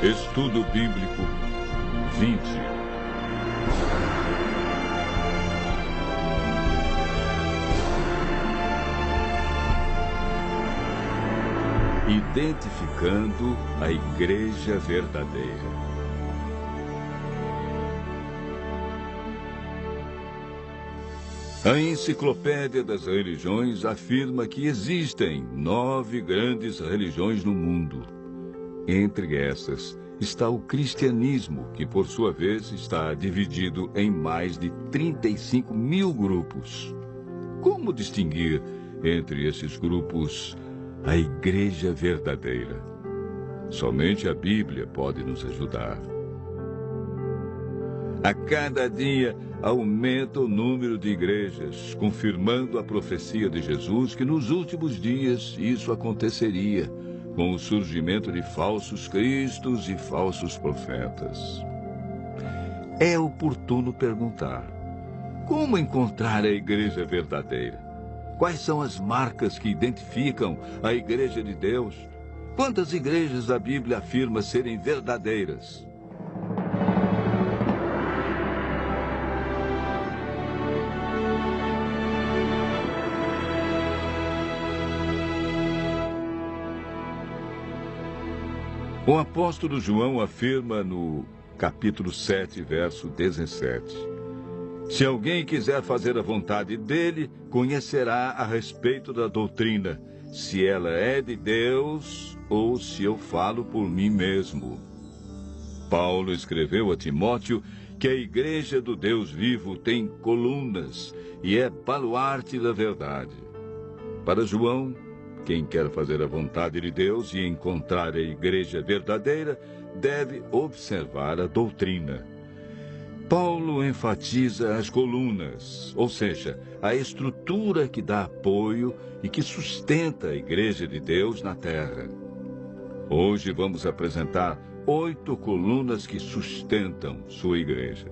Estudo Bíblico 20. Identificando a Igreja Verdadeira. A Enciclopédia das Religiões afirma que existem 9 grandes religiões no mundo. Entre essas está o cristianismo, que por sua vez está dividido em mais de 35 mil grupos. Como distinguir entre esses grupos a Igreja Verdadeira? Somente a Bíblia pode nos ajudar. A cada dia aumenta o número de igrejas, confirmando a profecia de Jesus que nos últimos dias isso aconteceria, com o surgimento de falsos cristos e falsos profetas. É oportuno perguntar: como encontrar a Igreja Verdadeira? Quais são as marcas que identificam a Igreja de Deus? Quantas igrejas a Bíblia afirma serem verdadeiras? O apóstolo João afirma no capítulo 7, verso 17: se alguém quiser fazer a vontade dele, conhecerá a respeito da doutrina, se ela é de Deus ou se eu falo por mim mesmo. Paulo escreveu a Timóteo que a Igreja do Deus vivo tem colunas e é baluarte da verdade. Para João, quem quer fazer a vontade de Deus e encontrar a Igreja verdadeira deve observar a doutrina. Paulo enfatiza as colunas, ou seja, a estrutura que dá apoio e que sustenta a Igreja de Deus na terra. Hoje vamos apresentar 8 colunas que sustentam sua igreja.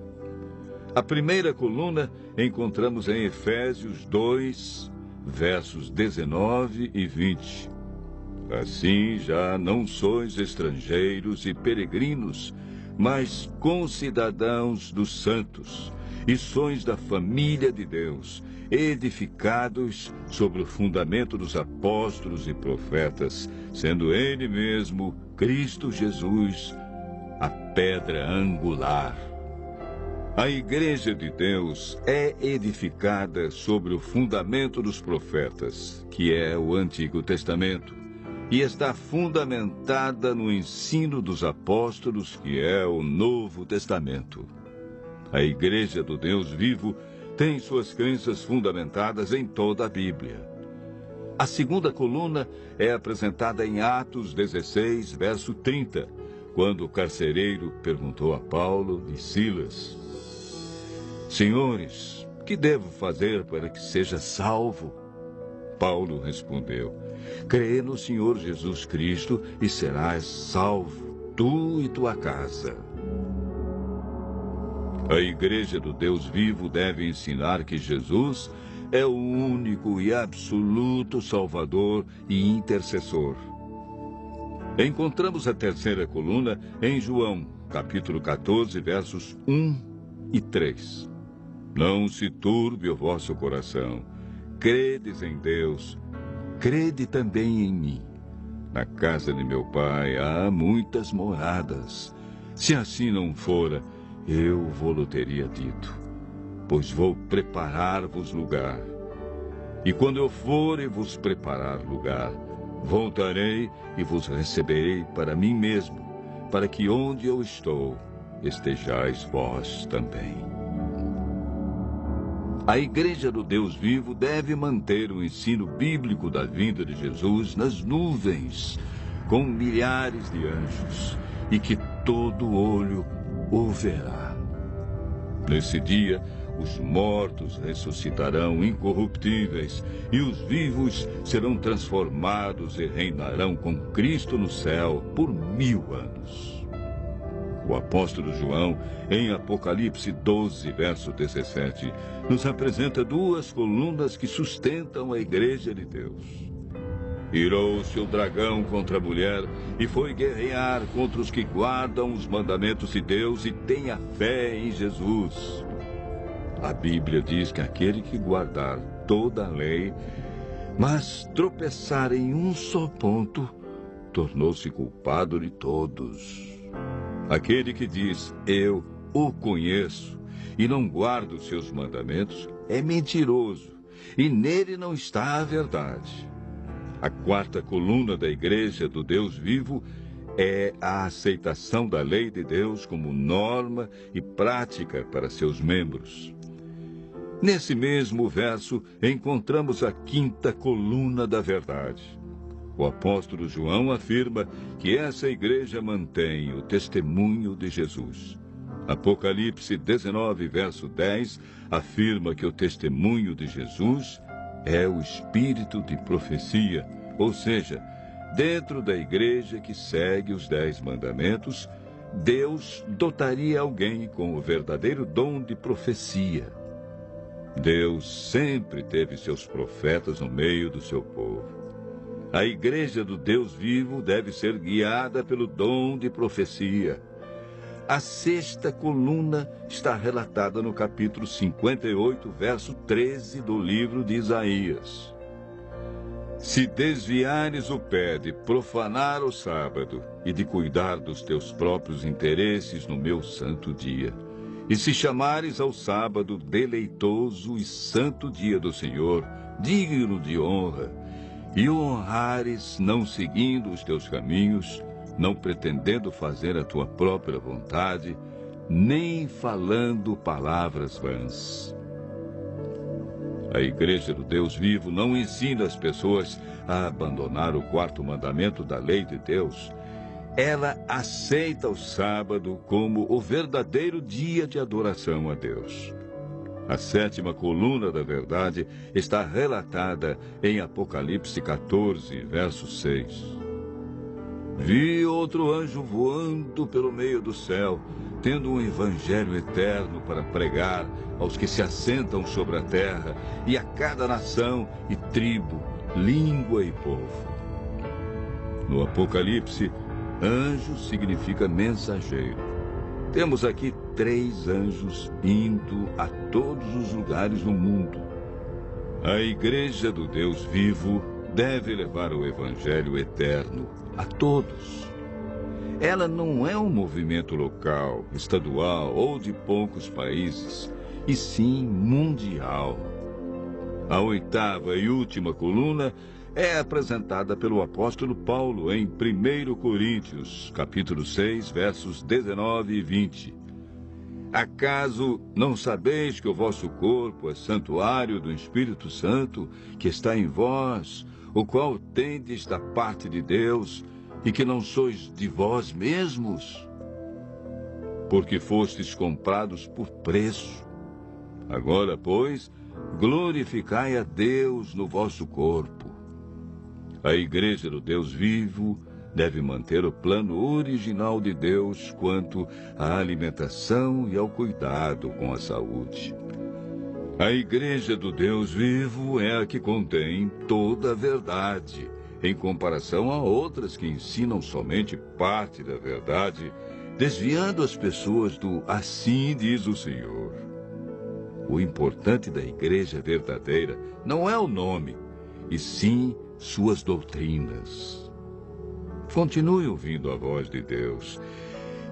A primeira coluna encontramos em Efésios 2, versos 19 e 20. Assim já não sois estrangeiros e peregrinos, mas concidadãos dos santos, e sois da família de Deus, edificados sobre o fundamento dos apóstolos e profetas, sendo Ele mesmo, Cristo Jesus, a pedra angular. A Igreja de Deus é edificada sobre o fundamento dos profetas, que é o Antigo Testamento, e está fundamentada no ensino dos apóstolos, que é o Novo Testamento. A Igreja do Deus vivo tem suas crenças fundamentadas em toda a Bíblia. A segunda coluna é apresentada em Atos 16, verso 30, quando o carcereiro perguntou a Paulo e Silas: senhores, que devo fazer para que seja salvo? Paulo respondeu: crê no Senhor Jesus Cristo e serás salvo, tu e tua casa. A Igreja do Deus vivo deve ensinar que Jesus é o único e absoluto Salvador e intercessor. Encontramos a terceira coluna em João, capítulo 14, versos 1 e 3. Não se turbe o vosso coração. Credes em Deus, crede também em mim. Na casa de meu pai há muitas moradas. Se assim não fora, eu vô-lo teria dito, pois vou preparar-vos lugar. E quando eu for e vos preparar lugar, voltarei e vos receberei para mim mesmo, para que onde eu estou, estejais vós também. A Igreja do Deus vivo deve manter o ensino bíblico da vinda de Jesus nas nuvens, com milhares de anjos, e que todo olho o verá. Nesse dia, os mortos ressuscitarão incorruptíveis, e os vivos serão transformados e reinarão com Cristo no céu por 1000 anos. O apóstolo João, em Apocalipse 12, verso 17, nos apresenta 2 colunas que sustentam a Igreja de Deus. Irou-se o dragão contra a mulher e foi guerrear contra os que guardam os mandamentos de Deus e têm a fé em Jesus. A Bíblia diz que aquele que guardar toda a lei, mas tropeçar em um só ponto, tornou-se culpado de todos. Aquele que diz, eu o conheço, e não guarda os seus mandamentos, é mentiroso, e nele não está a verdade. A quarta coluna da Igreja do Deus vivo é a aceitação da lei de Deus como norma e prática para seus membros. Nesse mesmo verso, encontramos a quinta coluna da verdade. O apóstolo João afirma que essa igreja mantém o testemunho de Jesus. Apocalipse 19, verso 10, afirma que o testemunho de Jesus é o espírito de profecia, ou seja, dentro da igreja que segue os 10 mandamentos, Deus dotaria alguém com o verdadeiro dom de profecia. Deus sempre teve seus profetas no meio do seu povo. A igreja do Deus vivo deve ser guiada pelo dom de profecia. A sexta coluna está relatada no capítulo 58, verso 13 do livro de Isaías. Se desviares o pé de profanar o sábado e de cuidar dos teus próprios interesses no meu santo dia, e se chamares ao sábado deleitoso e santo dia do Senhor, digno de honra, e o honrares não seguindo os teus caminhos, não pretendendo fazer a tua própria vontade, nem falando palavras vãs. A Igreja do Deus vivo não ensina as pessoas a abandonar o quarto mandamento da lei de Deus. Ela aceita o sábado como o verdadeiro dia de adoração a Deus. A sétima coluna da verdade está relatada em Apocalipse 14, verso 6. Vi outro anjo voando pelo meio do céu, tendo um evangelho eterno para pregar aos que se assentam sobre a terra e a cada nação e tribo, língua e povo. No Apocalipse, anjo significa mensageiro. Temos aqui 3 anjos indo a todos os lugares no mundo. A Igreja do Deus vivo deve levar o evangelho eterno a todos. Ela não é um movimento local, estadual ou de poucos países, e sim mundial. A oitava e última coluna é apresentada pelo apóstolo Paulo em 1 Coríntios, capítulo 6, versos 19 e 20. Acaso não sabeis que o vosso corpo é santuário do Espírito Santo, que está em vós, o qual tendes da parte de Deus, e que não sois de vós mesmos? Porque fostes comprados por preço. Agora, pois, glorificai a Deus no vosso corpo. A Igreja do Deus vivo deve manter o plano original de Deus quanto à alimentação e ao cuidado com a saúde. A Igreja do Deus vivo é a que contém toda a verdade, em comparação a outras que ensinam somente parte da verdade, desviando as pessoas do assim diz o Senhor. O importante da igreja verdadeira não é o nome, e sim suas doutrinas. Continue ouvindo a voz de Deus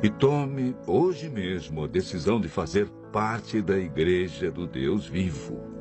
e tome hoje mesmo a decisão de fazer parte da Igreja do Deus vivo.